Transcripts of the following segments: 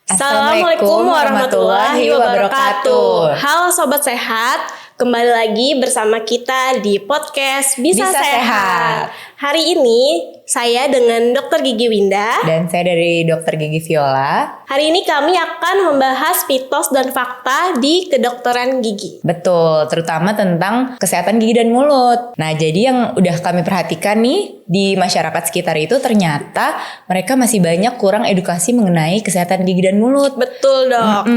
Assalamualaikum warahmatullahi wabarakatuh. Halo Sobat Sehat, kembali lagi bersama kita di podcast Bisa Sehat. Hari ini saya dengan Dr. Gigi Winda dan saya dari Dr. Gigi Viola. Hari ini kami akan membahas mitos dan fakta di kedokteran gigi. Betul, terutama tentang kesehatan gigi dan mulut. Nah, jadi yang udah kami perhatikan nih di masyarakat sekitar itu ternyata mereka masih banyak kurang edukasi mengenai kesehatan gigi dan mulut. Betul, Dok.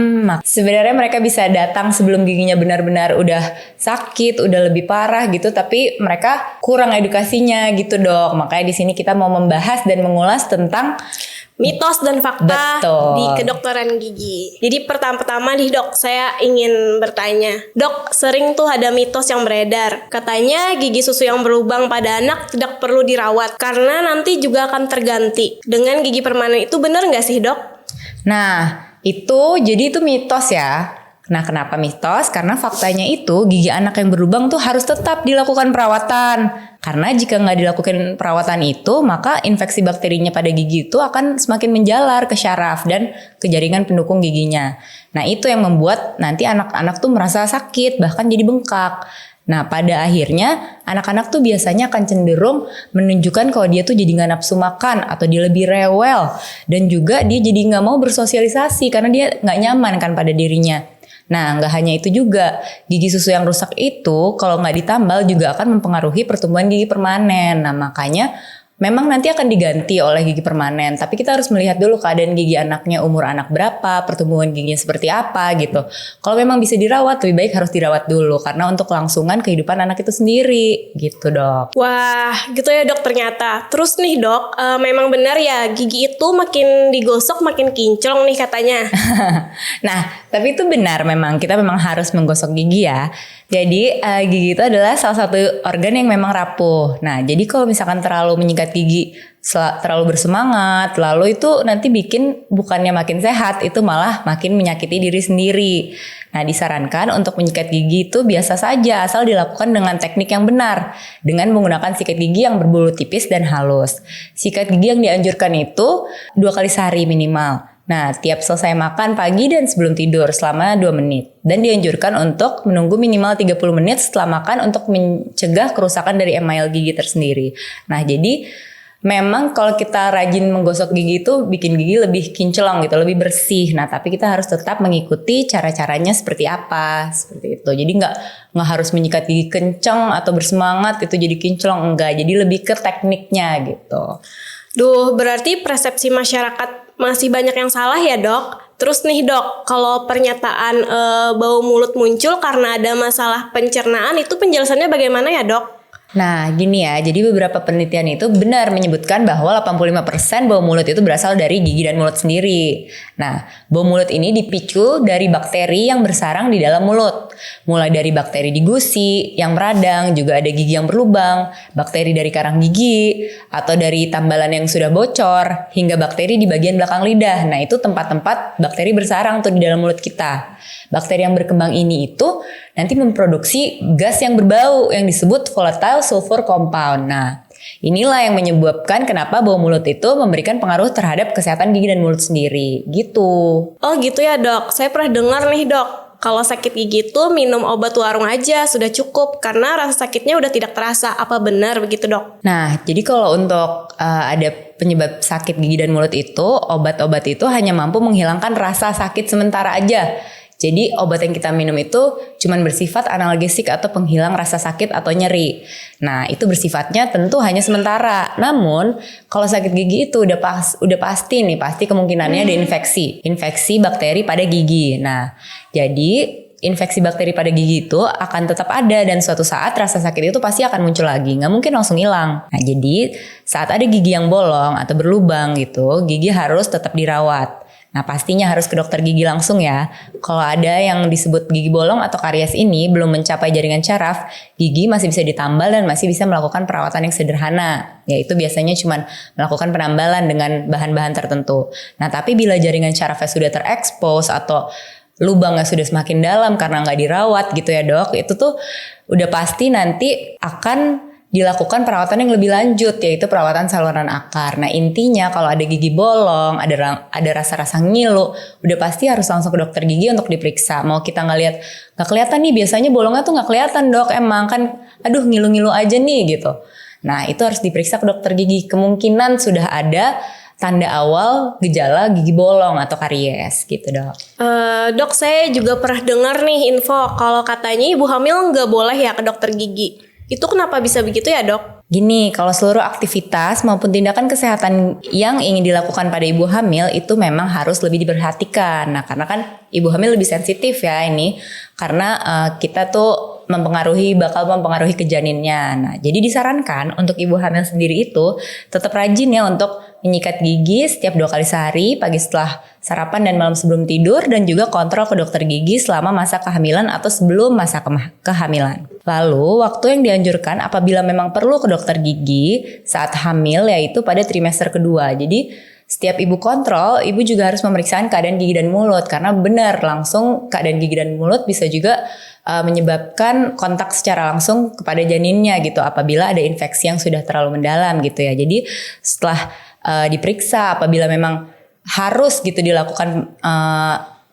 Sebenarnya mereka bisa datang sebelum giginya benar-benar udah sakit, udah lebih parah gitu, tapi mereka kurang edukasinya gitu, Dok. Makanya di sini kita mau membahas dan mengulas tentang mitos dan fakta di kedokteran gigi. Jadi pertama-tama nih Dok, saya ingin bertanya. Dok, sering tuh ada mitos yang beredar. Katanya gigi susu yang berlubang pada anak tidak perlu dirawat karena nanti juga akan terganti dengan gigi permanen. Itu benar nggak sih, Dok? Nah, jadi itu mitos ya. Nah, kenapa mitos? Karena faktanya itu gigi anak yang berlubang tuh harus tetap dilakukan perawatan. Karena jika nggak dilakukan perawatan itu, maka infeksi bakterinya pada gigi itu akan semakin menjalar ke syaraf dan ke jaringan pendukung giginya. Nah, itu yang membuat nanti anak-anak tuh merasa sakit, bahkan jadi bengkak. Nah, pada akhirnya anak-anak tuh biasanya akan cenderung menunjukkan kalau dia tuh jadi nggak nafsu makan atau dia lebih rewel. Dan juga dia jadi nggak mau bersosialisasi karena dia nggak nyaman kan pada dirinya. Nah, nggak hanya itu juga, gigi susu yang rusak itu kalau nggak ditambal juga akan mempengaruhi pertumbuhan gigi permanen. Nah, makanya memang nanti akan diganti oleh gigi permanen. Tapi kita harus melihat dulu keadaan gigi anaknya, umur anak berapa, pertumbuhan giginya seperti apa gitu. Kalau memang bisa dirawat, lebih baik harus dirawat dulu. Karena untuk kelangsungan kehidupan anak itu sendiri gitu, Dok. Wah, gitu ya Dok ternyata. Terus nih Dok, memang benar ya gigi itu makin digosok makin kinclong nih katanya. Nah, tapi itu benar memang. Kita memang harus menggosok gigi ya. Jadi gigi itu adalah salah satu organ yang memang rapuh. Nah, jadi kalau misalkan terlalu menyikat gigi, terlalu bersemangat, lalu itu nanti bikin bukannya makin sehat, itu malah makin menyakiti diri sendiri. Nah, disarankan untuk menyikat gigi itu biasa saja, asal dilakukan dengan teknik yang benar, dengan menggunakan sikat gigi yang berbulu tipis dan halus. Sikat gigi yang dianjurkan itu 2 kali sehari minimal. Nah, tiap selesai makan pagi dan sebelum tidur selama 2 menit. Dan dianjurkan untuk menunggu minimal 30 menit setelah makan untuk mencegah kerusakan dari email gigi tersendiri. Nah, jadi memang kalau kita rajin menggosok gigi itu bikin gigi lebih kinclong gitu, lebih bersih. Nah, tapi kita harus tetap mengikuti cara-caranya seperti apa, seperti itu. Jadi nggak harus menyikat gigi kenceng atau bersemangat itu jadi kinclong, enggak. Jadi lebih ke tekniknya gitu. Duh, berarti persepsi masyarakat masih banyak yang salah ya Dok. Terus nih Dok, kalau pernyataan bau mulut muncul karena ada masalah pencernaan itu penjelasannya bagaimana ya Dok? Nah, gini ya, jadi beberapa penelitian itu benar menyebutkan bahwa 85% bau mulut itu berasal dari gigi dan mulut sendiri. Nah, bau mulut ini dipicu dari bakteri yang bersarang di dalam mulut. Mulai dari bakteri di gusi, yang meradang, juga ada gigi yang berlubang, bakteri dari karang gigi, atau dari tambalan yang sudah bocor, hingga bakteri di bagian belakang lidah. Nah, itu tempat-tempat bakteri bersarang tuh di dalam mulut kita. Bakteri yang berkembang ini itu nanti memproduksi gas yang berbau yang disebut volatile sulfur compound. Nah, inilah yang menyebabkan kenapa bau mulut itu memberikan pengaruh terhadap kesehatan gigi dan mulut sendiri. Gitu. Oh gitu ya Dok, saya pernah dengar nih Dok. Kalau sakit gigi itu minum obat warung aja sudah cukup karena rasa sakitnya udah tidak terasa. Apa benar begitu Dok? Nah, jadi kalau untuk ada penyebab sakit gigi dan mulut itu, obat-obat itu hanya mampu menghilangkan rasa sakit sementara aja. Jadi obat yang kita minum itu cuman bersifat analgesik atau penghilang rasa sakit atau nyeri. Nah, itu bersifatnya tentu hanya sementara. Namun, kalau sakit gigi itu udah pasti kemungkinannya ada infeksi bakteri pada gigi. Nah, jadi infeksi bakteri pada gigi itu akan tetap ada dan suatu saat rasa sakit itu pasti akan muncul lagi. Nggak mungkin langsung hilang. Nah, jadi saat ada gigi yang bolong atau berlubang gitu, gigi harus tetap dirawat. Nah, pastinya harus ke dokter gigi langsung ya. Kalau ada yang disebut gigi bolong atau karies ini belum mencapai jaringan syaraf, gigi masih bisa ditambal dan masih bisa melakukan perawatan yang sederhana. Yaitu biasanya cuma melakukan penambalan dengan bahan-bahan tertentu. Nah, tapi bila jaringan syarafnya sudah terekspos atau lubangnya sudah semakin dalam karena nggak dirawat gitu ya Dok, itu tuh udah pasti nanti akan dilakukan perawatan yang lebih lanjut, yaitu perawatan saluran akar. Nah intinya kalau ada gigi bolong, ada rasa-rasa ngilu, udah pasti harus langsung ke dokter gigi untuk diperiksa. Mau kita nggak kelihatan nih, biasanya bolongnya tuh nggak kelihatan dok, emang kan aduh ngilu-ngilu aja nih gitu. Nah itu harus diperiksa ke dokter gigi. Kemungkinan sudah ada tanda awal gejala gigi bolong atau karies gitu dok. Dok, saya juga pernah dengar nih info kalau katanya ibu hamil nggak boleh ya ke dokter gigi. Itu kenapa bisa begitu ya dok? Gini, kalau seluruh aktivitas maupun tindakan kesehatan yang ingin dilakukan pada ibu hamil itu memang harus lebih diperhatikan. Nah, karena kan ibu hamil lebih sensitif ya ini, karena kita tuh bakal mempengaruhi ke janinnya. Nah, jadi disarankan untuk ibu hamil sendiri itu tetap rajin ya untuk menyikat gigi setiap 2 kali sehari, pagi setelah sarapan dan malam sebelum tidur, dan juga kontrol ke dokter gigi selama masa kehamilan atau sebelum masa kehamilan. Lalu, waktu yang dianjurkan apabila memang perlu ke dokter gigi saat hamil yaitu pada trimester kedua. Jadi, setiap ibu kontrol, ibu juga harus memeriksakan keadaan gigi dan mulut, karena benar langsung keadaan gigi dan mulut bisa juga menyebabkan kontak secara langsung kepada janinnya gitu apabila ada infeksi yang sudah terlalu mendalam gitu ya. Jadi setelah diperiksa apabila memang harus gitu dilakukan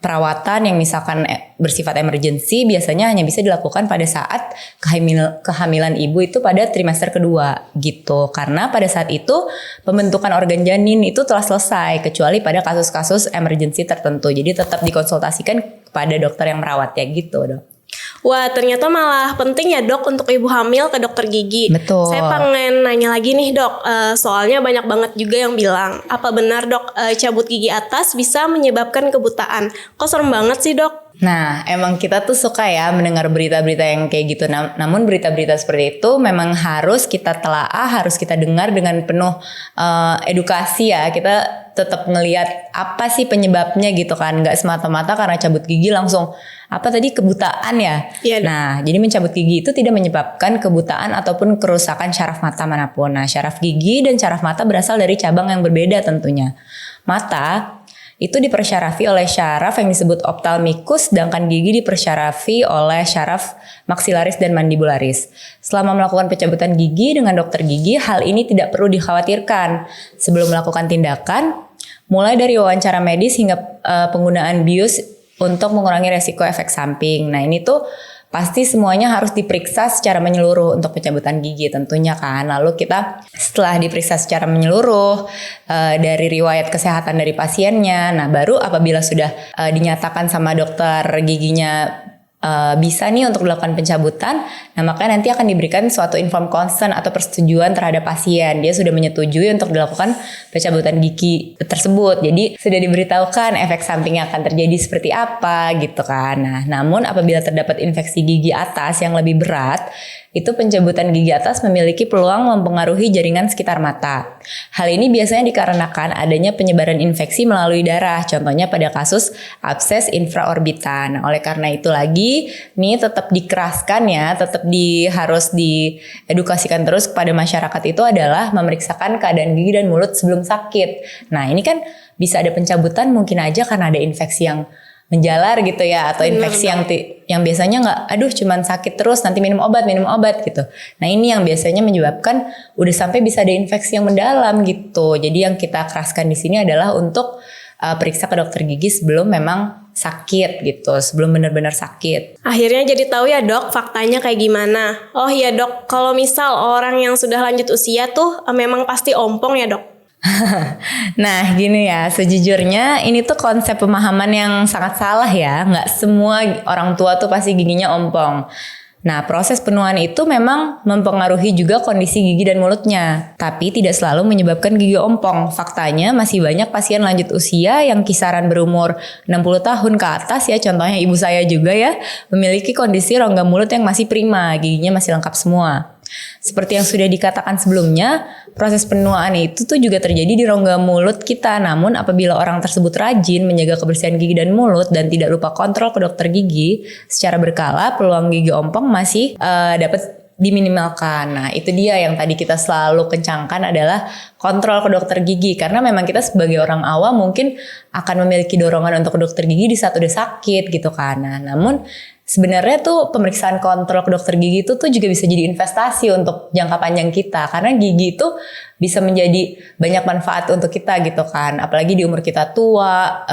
perawatan yang misalkan bersifat emergency, biasanya hanya bisa dilakukan pada saat kehamilan ibu itu pada trimester kedua gitu. Karena pada saat itu pembentukan organ janin itu telah selesai, kecuali pada kasus-kasus emergency tertentu. Jadi tetap dikonsultasikan kepada dokter yang merawat ya gitu dok. Wah, ternyata malah penting ya dok untuk ibu hamil ke dokter gigi. Betul. Saya pengen nanya lagi nih dok, soalnya banyak banget juga yang bilang, apa benar dok cabut gigi atas bisa menyebabkan kebutaan? Kok serem banget sih dok? Nah, emang kita tuh suka ya mendengar berita-berita yang kayak gitu. Namun berita-berita seperti itu memang harus kita telaah, harus kita dengar dengan penuh edukasi ya. Kita tetap ngelihat apa sih penyebabnya gitu kan. Nggak semata-mata karena cabut gigi langsung apa tadi kebutaan ya. Iya, nah, jadi mencabut gigi itu tidak menyebabkan kebutaan ataupun kerusakan syaraf mata manapun. Nah, syaraf gigi dan syaraf mata berasal dari cabang yang berbeda tentunya. Mata itu dipersyarafi oleh syaraf yang disebut ophthalmicus, sedangkan gigi dipersyarafi oleh syaraf maxillaris dan mandibularis. Selama melakukan pencabutan gigi dengan dokter gigi, hal ini tidak perlu dikhawatirkan. Sebelum melakukan tindakan, mulai dari wawancara medis hingga penggunaan bius untuk mengurangi resiko efek samping. Nah ini tuh pasti semuanya harus diperiksa secara menyeluruh untuk pencabutan gigi tentunya kan. Lalu kita setelah diperiksa secara menyeluruh dari riwayat kesehatan dari pasiennya, nah baru apabila sudah dinyatakan sama dokter giginya bisa nih untuk dilakukan pencabutan, nah makanya nanti akan diberikan suatu informed consent atau persetujuan terhadap pasien. Dia sudah menyetujui untuk dilakukan pencabutan gigi tersebut. Jadi sudah diberitahukan efek samping yang akan terjadi seperti apa gitu kan. Nah, namun apabila terdapat infeksi gigi atas yang lebih berat, itu pencabutan gigi atas memiliki peluang mempengaruhi jaringan sekitar mata. Hal ini biasanya dikarenakan adanya penyebaran infeksi melalui darah, contohnya pada kasus abses infraorbitan. Nah, oleh karena itu lagi, nih tetap dikeraskan ya, harus diedukasikan terus kepada masyarakat itu adalah memeriksakan keadaan gigi dan mulut sebelum sakit. Nah, ini kan bisa ada pencabutan mungkin aja karena ada infeksi yang menjalar gitu ya, atau infeksi yang biasanya nggak, aduh cuman sakit terus nanti minum obat gitu. Nah ini yang biasanya menyebabkan udah sampai bisa ada infeksi yang mendalam gitu. Jadi yang kita keraskan di sini adalah untuk periksa ke dokter gigi sebelum memang sakit gitu, sebelum benar-benar sakit. Akhirnya jadi tahu ya dok faktanya kayak gimana. Oh iya dok, kalau misal orang yang sudah lanjut usia tuh memang pasti ompong ya dok? Nah gini ya, sejujurnya ini tuh konsep pemahaman yang sangat salah ya. Nggak semua orang tua tuh pasti giginya ompong. Nah proses penuaan itu memang mempengaruhi juga kondisi gigi dan mulutnya, tapi tidak selalu menyebabkan gigi ompong. Faktanya masih banyak pasien lanjut usia yang kisaran berumur 60 tahun ke atas ya, contohnya ibu saya juga ya, memiliki kondisi rongga mulut yang masih prima, giginya masih lengkap semua. Seperti yang sudah dikatakan sebelumnya, proses penuaan itu tuh juga terjadi di rongga mulut kita. Namun apabila orang tersebut rajin menjaga kebersihan gigi dan mulut dan tidak lupa kontrol ke dokter gigi secara berkala, peluang gigi ompong masih dapat diminimalkan. Nah itu dia yang tadi kita selalu kencangkan adalah kontrol ke dokter gigi. Karena memang kita sebagai orang awam mungkin akan memiliki dorongan untuk ke dokter gigi di saat udah sakit gitu kan. Nah namun sebenarnya tuh pemeriksaan kontrol ke dokter gigi itu tuh juga bisa jadi investasi untuk jangka panjang kita, karena gigi itu bisa menjadi banyak manfaat untuk kita gitu kan, apalagi di umur kita tua,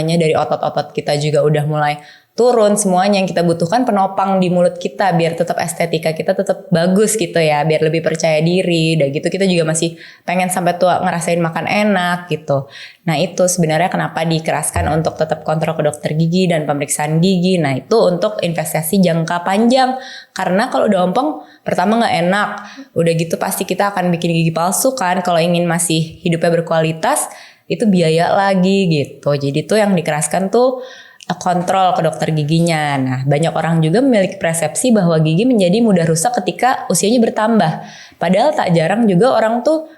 dari otot-otot kita juga udah mulai turun, semuanya yang kita butuhkan penopang di mulut kita biar tetap estetika kita tetap bagus gitu ya, biar lebih percaya diri, dan gitu kita juga masih pengen sampai tua ngerasain makan enak gitu. Nah itu sebenarnya kenapa dikeraskan untuk tetap kontrol ke dokter gigi dan pemeriksaan gigi. Nah itu untuk investasi jangka panjang, karena kalau udah ompong pertama nggak enak, udah gitu pasti kita akan bikin gigi palsu kan, kalau ingin masih hidupnya berkualitas itu biaya lagi gitu. Jadi tuh yang dikeraskan tuh kontrol ke dokter giginya. Nah, banyak orang juga memiliki persepsi bahwa gigi menjadi mudah rusak ketika usianya bertambah. Padahal tak jarang juga orang tuh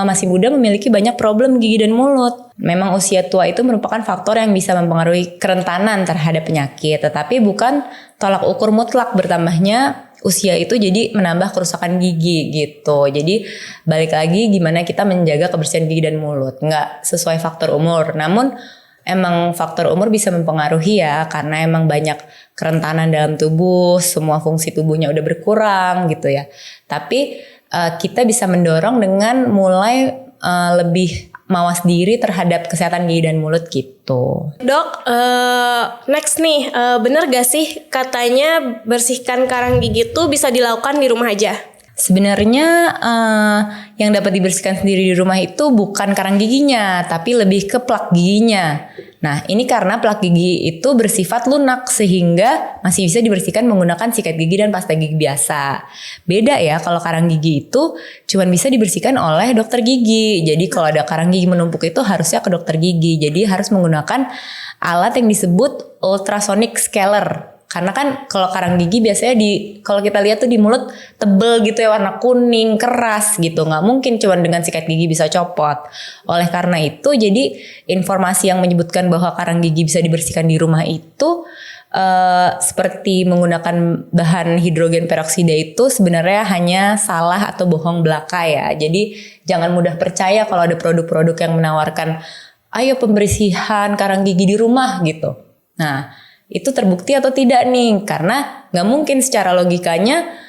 masih muda memiliki banyak problem gigi dan mulut. Memang usia tua itu merupakan faktor yang bisa mempengaruhi kerentanan terhadap penyakit, tetapi bukan tolak ukur mutlak bertambahnya usia itu jadi menambah kerusakan gigi gitu. Jadi balik lagi gimana kita menjaga kebersihan gigi dan mulut. Nggak sesuai faktor umur, namun emang faktor umur bisa mempengaruhi ya, karena emang banyak kerentanan dalam tubuh, semua fungsi tubuhnya udah berkurang gitu ya. Tapi kita bisa mendorong dengan mulai lebih mawas diri terhadap kesehatan gigi dan mulut gitu. Dok, next nih, bener gak sih katanya bersihkan karang gigi tuh bisa dilakukan di rumah aja? Sebenarnya yang dapat dibersihkan sendiri di rumah itu bukan karang giginya, tapi lebih ke plak giginya. Nah, ini karena plak gigi itu bersifat lunak sehingga masih bisa dibersihkan menggunakan sikat gigi dan pasta gigi biasa. Beda ya kalau karang gigi itu cuma bisa dibersihkan oleh dokter gigi. Jadi kalau ada karang gigi menumpuk itu harusnya ke dokter gigi. Jadi harus menggunakan alat yang disebut ultrasonic scaler. Karena kan kalau karang gigi biasanya kalau kita lihat tuh di mulut tebel gitu ya, warna kuning, keras gitu. Nggak mungkin cuma dengan sikat gigi bisa copot. Oleh karena itu jadi informasi yang menyebutkan bahwa karang gigi bisa dibersihkan di rumah itu seperti menggunakan bahan hidrogen peroksida itu sebenarnya hanya salah atau bohong belaka ya. Jadi jangan mudah percaya kalau ada produk-produk yang menawarkan ayo pembersihan karang gigi di rumah gitu. Nah, itu terbukti atau tidak nih? Karena nggak mungkin secara logikanya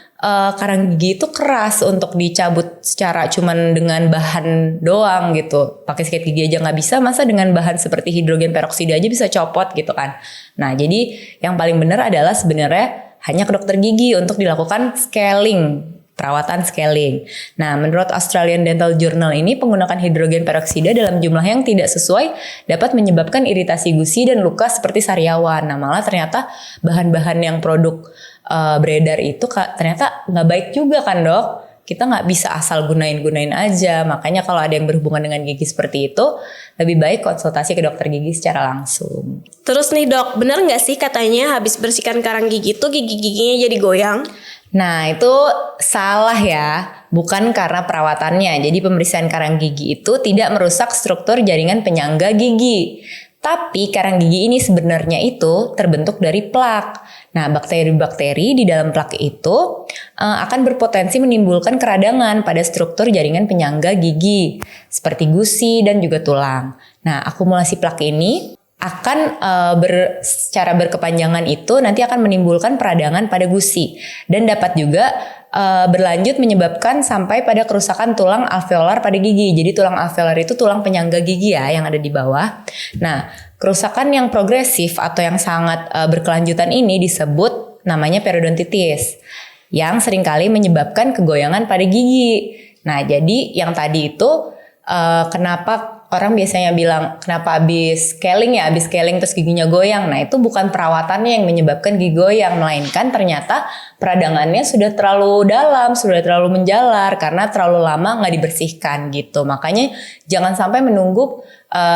karang gigi itu keras untuk dicabut secara cuman dengan bahan doang gitu. Pakai sikat gigi aja nggak bisa, masa dengan bahan seperti hidrogen peroksida aja bisa copot gitu kan? Nah jadi yang paling benar adalah sebenarnya hanya ke dokter gigi untuk dilakukan scaling. Perawatan scaling. Nah, menurut Australian Dental Journal ini penggunaan hidrogen peroksida dalam jumlah yang tidak sesuai dapat menyebabkan iritasi gusi dan luka seperti sariawan. Nah, malah ternyata bahan-bahan yang produk beredar itu ternyata nggak baik juga kan dok? Kita nggak bisa asal gunain aja. Makanya kalau ada yang berhubungan dengan gigi seperti itu, lebih baik konsultasi ke dokter gigi secara langsung. Terus nih dok, benar nggak sih katanya habis bersihkan karang gigi tuh gigi-giginya jadi goyang? Nah itu salah ya, bukan karena perawatannya. Jadi pembersihan karang gigi itu tidak merusak struktur jaringan penyangga gigi. Tapi karang gigi ini sebenarnya itu terbentuk dari plak. Nah bakteri-bakteri di dalam plak itu akan berpotensi menimbulkan keradangan pada struktur jaringan penyangga gigi. Seperti gusi dan juga tulang. Nah akumulasi plak ini akan secara berkepanjangan itu nanti akan menimbulkan peradangan pada gusi dan dapat juga berlanjut menyebabkan sampai pada kerusakan tulang alveolar pada gigi. Jadi tulang alveolar itu tulang penyangga gigi ya yang ada di bawah. Nah, kerusakan yang progresif atau yang sangat berkelanjutan ini disebut namanya periodontitis yang seringkali menyebabkan kegoyangan pada gigi. Nah, jadi yang tadi itu kenapa orang biasanya bilang kenapa habis scaling terus giginya goyang. Nah itu bukan perawatannya yang menyebabkan gigi goyang, melainkan ternyata peradangannya sudah terlalu dalam, sudah terlalu menjalar karena terlalu lama nggak dibersihkan gitu. Makanya jangan sampai menunggu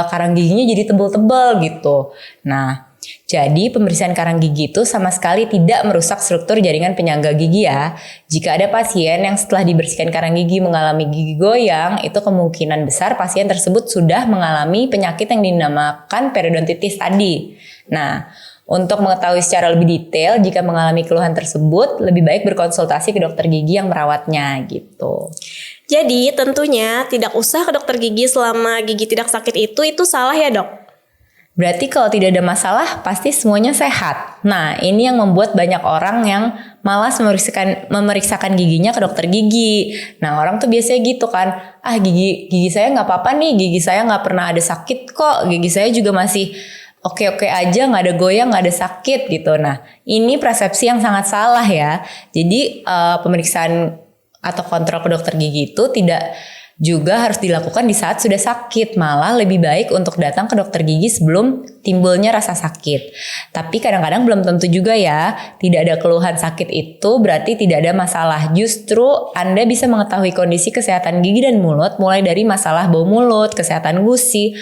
karang giginya jadi tebel-tebel gitu. Nah jadi pembersihan karang gigi itu sama sekali tidak merusak struktur jaringan penyangga gigi ya. Jika ada pasien yang setelah dibersihkan karang gigi mengalami gigi goyang, itu kemungkinan besar pasien tersebut sudah mengalami penyakit yang dinamakan periodontitis tadi. Nah, untuk mengetahui secara lebih detail jika mengalami keluhan tersebut, lebih baik berkonsultasi ke dokter gigi yang merawatnya gitu. Jadi tentunya tidak usah ke dokter gigi selama gigi tidak sakit itu salah ya dok? Berarti kalau tidak ada masalah pasti semuanya sehat. Nah, ini yang membuat banyak orang yang malas memeriksakan giginya ke dokter gigi. Nah, orang tuh biasanya gitu kan, gigi saya nggak apa-apa nih, gigi saya nggak pernah ada sakit kok, gigi saya juga masih oke-oke aja, nggak ada goyang, nggak ada sakit gitu. Nah, ini persepsi yang sangat salah ya. Jadi pemeriksaan atau kontrol ke dokter gigi itu tidak juga harus dilakukan di saat sudah sakit. Malah lebih baik untuk datang ke dokter gigi sebelum timbulnya rasa sakit. Tapi kadang-kadang belum tentu juga ya. Tidak ada keluhan sakit itu berarti tidak ada masalah. Justru Anda bisa mengetahui kondisi kesehatan gigi dan mulut mulai dari masalah bau mulut, kesehatan gusi,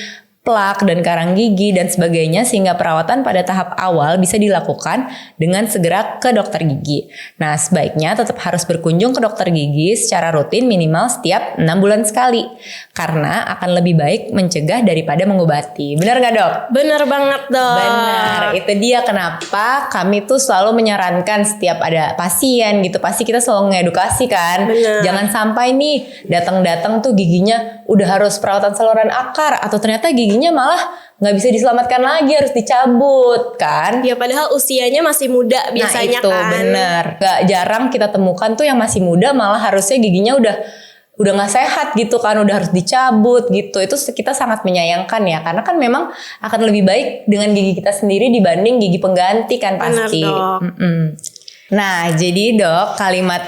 plak dan karang gigi dan sebagainya, sehingga perawatan pada tahap awal bisa dilakukan dengan segera ke dokter gigi. Nah, sebaiknya tetap harus berkunjung ke dokter gigi secara rutin minimal setiap 6 bulan sekali, karena akan lebih baik mencegah daripada mengobati. Benar nggak, Dok? Bener banget, Dok. Benar, itu dia kenapa kami tuh selalu menyarankan setiap ada pasien gitu, pasti kita selalu mengedukasi kan. Bener. Jangan sampai nih datang-datang tuh giginya udah harus perawatan saluran akar, atau ternyata giginya malah nggak bisa diselamatkan lagi, harus dicabut kan. Ya padahal usianya masih muda biasanya nah, itu kan. bener, gak jarang kita temukan tuh yang masih muda malah harusnya giginya udah nggak sehat gitu kan, udah harus dicabut gitu. Itu kita sangat menyayangkan ya, karena kan memang akan lebih baik dengan gigi kita sendiri dibanding gigi pengganti kan pasti. Bener, Dok. Nah, jadi Dok, kalimat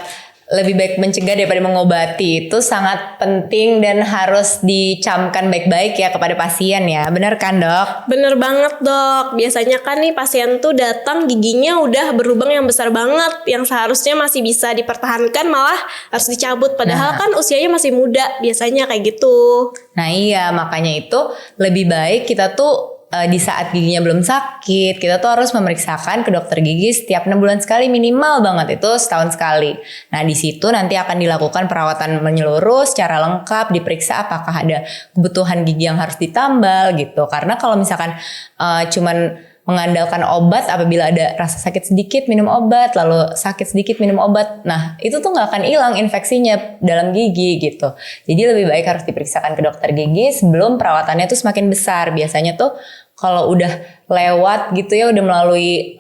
lebih baik mencegah daripada mengobati itu sangat penting dan harus dicamkan baik-baik ya kepada pasien ya. Benar kan, Dok? Bener banget, Dok. Biasanya kan nih pasien tuh datang giginya udah berlubang yang besar banget, yang seharusnya masih bisa dipertahankan malah harus dicabut. Padahal kan usianya masih muda, biasanya kayak gitu. Nah iya, makanya itu lebih baik kita tuh di saat giginya belum sakit, kita tuh harus memeriksakan ke dokter gigi setiap 6 bulan sekali, minimal banget itu setahun sekali. Nah di situ nanti akan dilakukan perawatan menyeluruh secara lengkap, diperiksa apakah ada kebutuhan gigi yang harus ditambal gitu. Karena kalau misalkan cuman mengandalkan obat, apabila ada rasa sakit sedikit minum obat, lalu sakit sedikit minum obat, nah itu tuh nggak akan hilang infeksinya dalam gigi gitu. Jadi lebih baik harus diperiksakan ke dokter gigi sebelum perawatannya tuh semakin besar. Biasanya tuh kalau udah lewat gitu ya, udah melalui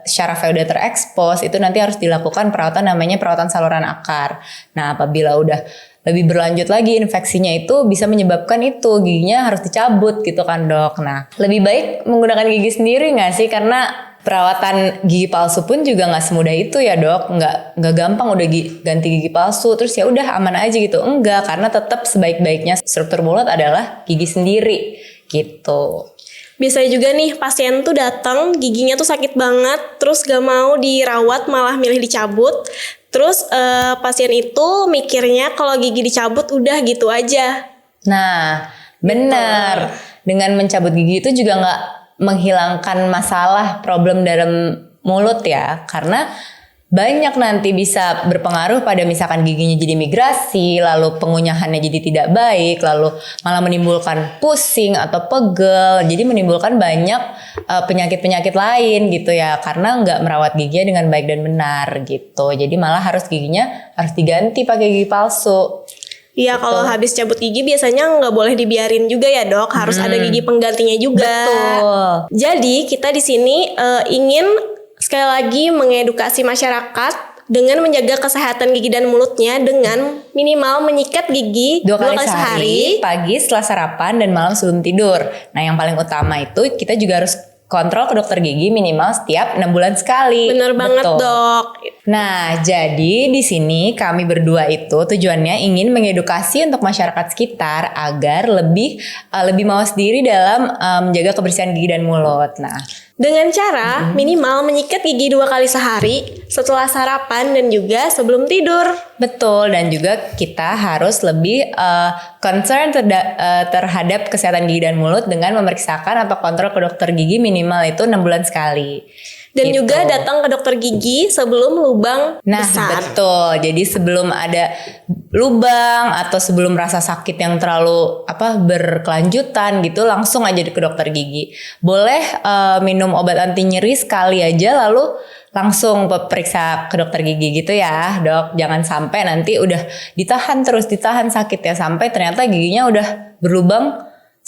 syarafnya udah terekspos, itu nanti harus dilakukan perawatan namanya perawatan saluran akar. Nah apabila udah lebih berlanjut lagi infeksinya, itu bisa menyebabkan itu giginya harus dicabut gitu kan, Dok. Nah lebih baik menggunakan gigi sendiri nggak sih? Karena perawatan gigi palsu pun juga nggak semudah itu ya, Dok. Nggak gampang udah ganti gigi palsu terus ya udah aman aja gitu. Enggak, karena tetap sebaik-baiknya struktur mulut adalah gigi sendiri gitu. Biasanya juga nih pasien tuh datang giginya tuh sakit banget, terus gak mau dirawat malah milih dicabut. Terus pasien itu mikirnya kalau gigi dicabut udah gitu aja. Nah benar, dengan mencabut gigi itu juga gak menghilangkan masalah problem dalam mulut ya. Karena banyak nanti bisa berpengaruh pada misalkan giginya jadi migrasi, lalu pengunyahannya jadi tidak baik, lalu malah menimbulkan pusing atau pegel, jadi menimbulkan banyak penyakit-penyakit lain gitu ya, karena nggak merawat giginya dengan baik dan benar gitu. Jadi malah giginya harus diganti pakai gigi palsu. Iya, kalau habis cabut gigi biasanya nggak boleh dibiarin juga ya, Dok. Harus ada gigi penggantinya juga. Betul. Jadi kita di sini ingin sekali lagi mengedukasi masyarakat dengan menjaga kesehatan gigi dan mulutnya dengan minimal menyikat gigi 2 kali sehari, pagi setelah sarapan dan malam sebelum tidur. Nah yang paling utama itu kita juga harus kontrol ke dokter gigi minimal setiap 6 bulan sekali. Bener banget, Dok. Nah, jadi di sini kami berdua itu tujuannya ingin mengedukasi untuk masyarakat sekitar agar lebih mawas diri dalam menjaga kebersihan gigi dan mulut. Nah, dengan cara minimal menyikat gigi 2 kali sehari setelah sarapan dan juga sebelum tidur. Betul, dan juga kita harus lebih concern terhadap kesehatan gigi dan mulut dengan memeriksakan atau kontrol ke dokter gigi minimal itu 6 bulan sekali. Dan gitu. juga datang ke dokter gigi sebelum lubang besar. Nah betul, jadi sebelum ada lubang atau sebelum rasa sakit yang terlalu berkelanjutan gitu, langsung aja ke dokter gigi. Boleh minum obat anti nyeri sekali aja lalu langsung periksa ke dokter gigi gitu ya, Dok. Jangan sampai nanti udah ditahan sakit ya, sampai ternyata giginya udah berlubang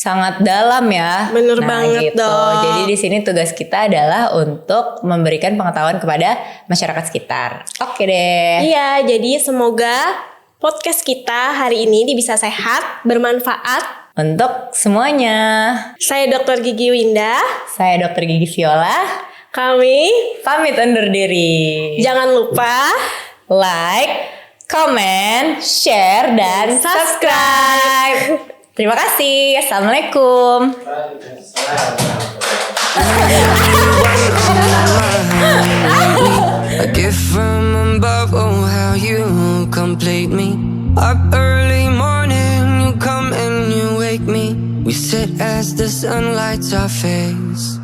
sangat dalam ya. Bener banget dong. Jadi di sini tugas kita adalah untuk memberikan pengetahuan kepada masyarakat sekitar. Oke deh. Iya, jadi semoga podcast kita hari ini bisa sehat, bermanfaat untuk semuanya. Saya Dr. Gigi Winda. Saya Dr. Gigi Viola. Kami pamit undur diri. Jangan lupa like, comment, share, dan subscribe. Terima kasih. Assalamualaikum. A gift from above, oh how you complete me. Up early morning, you come and you wake me. We sit as the sun lights our face.